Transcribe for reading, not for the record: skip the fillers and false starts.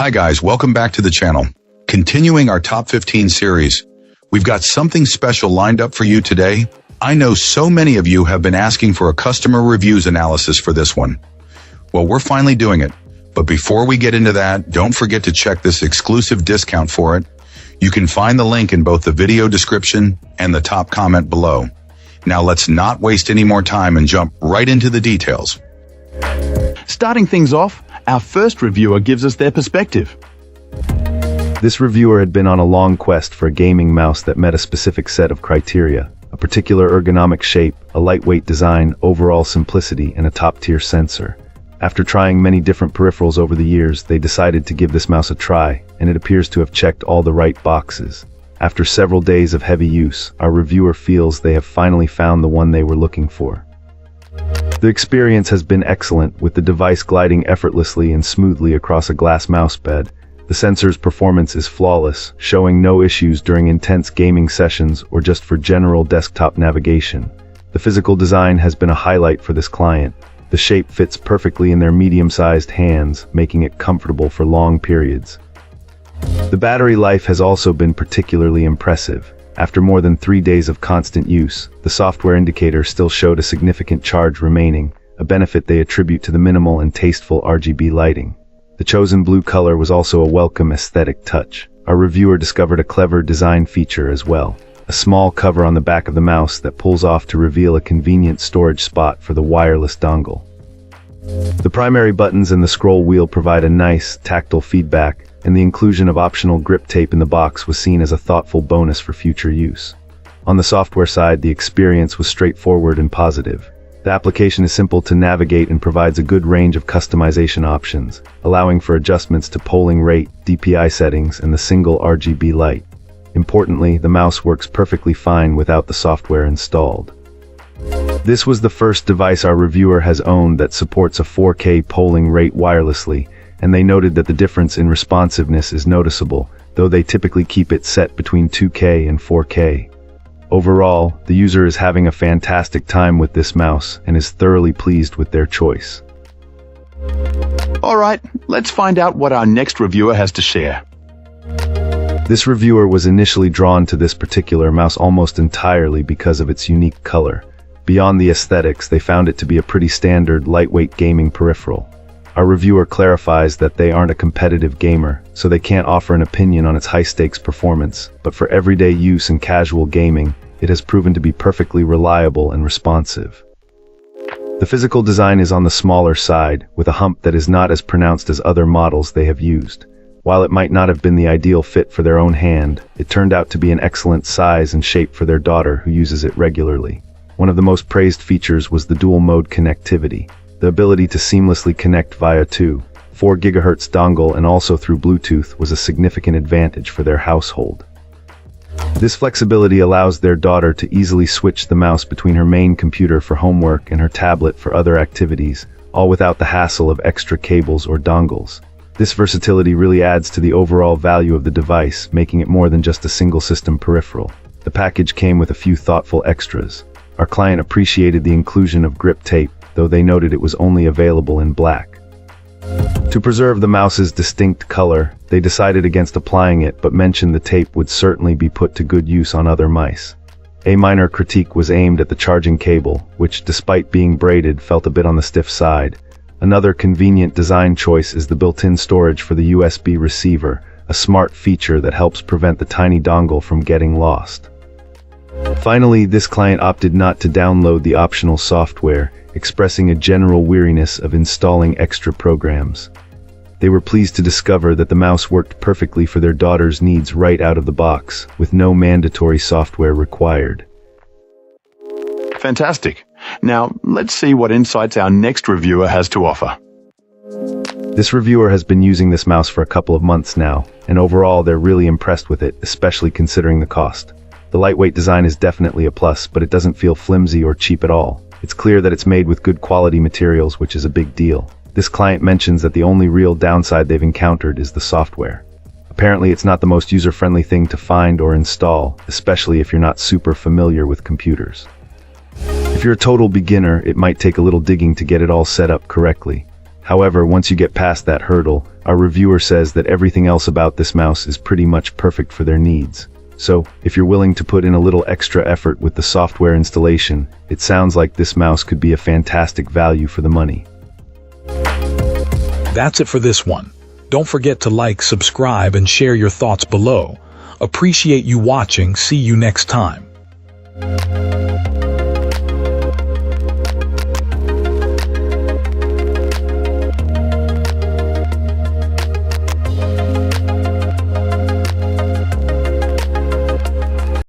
Hi guys, welcome back to the channel. Continuing our top 15 series, we've got something special lined up for you today. I know so many of you have been asking for a customer reviews analysis for this one. Well, we're finally doing it. But before we get into that, don't forget to check this exclusive discount for it. You can find the link in both the video description and the top comment below. Now let's not waste any more time and jump right into the details. Starting things off, our first reviewer gives us their perspective. This reviewer had been on a long quest for a gaming mouse that met a specific set of criteria: a particular ergonomic shape, a lightweight design, overall simplicity, and a top-tier sensor. After trying many different peripherals over the years, they decided to give this mouse a try, and it appears to have checked all the right boxes. After several days of heavy use, our reviewer feels they have finally found the one they were looking for. The experience has been excellent, with the device gliding effortlessly and smoothly across a glass mouse bed. The sensor's performance is flawless, showing no issues during intense gaming sessions or just for general desktop navigation. The physical design has been a highlight for this client. The shape fits perfectly in their medium-sized hands, making it comfortable for long periods. The battery life has also been particularly impressive. After more than 3 days of constant use, the software indicator still showed a significant charge remaining, a benefit they attribute to the minimal and tasteful RGB lighting. The chosen blue color was also a welcome aesthetic touch. Our reviewer discovered a clever design feature as well: a small cover on the back of the mouse that pulls off to reveal a convenient storage spot for the wireless dongle. The primary buttons and the scroll wheel provide a nice, tactile feedback, and the inclusion of optional grip tape in the box was seen as a thoughtful bonus for future use. On the software side, the experience was straightforward and positive. The application is simple to navigate and provides a good range of customization options, allowing for adjustments to polling rate, DPI settings, and the single RGB light. Importantly, the mouse works perfectly fine without the software installed. This was the first device our reviewer has owned that supports a 4K polling rate wirelessly, and they noted that the difference in responsiveness is noticeable, though they typically keep it set between 2K and 4K. Overall, the user is having a fantastic time with this mouse and is thoroughly pleased with their choice. Alright, let's find out what our next reviewer has to share. This reviewer was initially drawn to this particular mouse almost entirely because of its unique color. Beyond the aesthetics, they found it to be a pretty standard, lightweight gaming peripheral. Our reviewer clarifies that they aren't a competitive gamer, so they can't offer an opinion on its high-stakes performance, but for everyday use and casual gaming, it has proven to be perfectly reliable and responsive. The physical design is on the smaller side, with a hump that is not as pronounced as other models they have used. While it might not have been the ideal fit for their own hand, it turned out to be an excellent size and shape for their daughter, who uses it regularly. One of the most praised features was the dual-mode connectivity. The ability to seamlessly connect via 4 GHz dongle and also through Bluetooth was a significant advantage for their household. This flexibility allows their daughter to easily switch the mouse between her main computer for homework and her tablet for other activities, all without the hassle of extra cables or dongles. This versatility really adds to the overall value of the device, making it more than just a single system peripheral. The package came with a few thoughtful extras. Our client appreciated the inclusion of grip tape, though they noted it was only available in black. To preserve the mouse's distinct color, they decided against applying it but mentioned the tape would certainly be put to good use on other mice. A minor critique was aimed at the charging cable, which, despite being braided, felt a bit on the stiff side. Another convenient design choice is the built-in storage for the USB receiver, a smart feature that helps prevent the tiny dongle from getting lost. Finally, this client opted not to download the optional software, expressing a general weariness of installing extra programs. They were pleased to discover that the mouse worked perfectly for their daughter's needs right out of the box, with no mandatory software required. Fantastic. Now, let's see what insights our next reviewer has to offer. This reviewer has been using this mouse for a couple of months now, and overall they're really impressed with it, especially considering the cost. The lightweight design is definitely a plus, but it doesn't feel flimsy or cheap at all. It's clear that it's made with good quality materials, which is a big deal. This client mentions that the only real downside they've encountered is the software. Apparently it's not the most user-friendly thing to find or install, especially if you're not super familiar with computers. If you're a total beginner, it might take a little digging to get it all set up correctly. However, once you get past that hurdle, Our reviewer says that everything else about this mouse is pretty much perfect for their needs. So, if you're willing to put in a little extra effort with the software installation, it sounds like this mouse could be a fantastic value for the money. That's it for this one. Don't forget to like, subscribe, and share your thoughts below. Appreciate you watching. See you next time.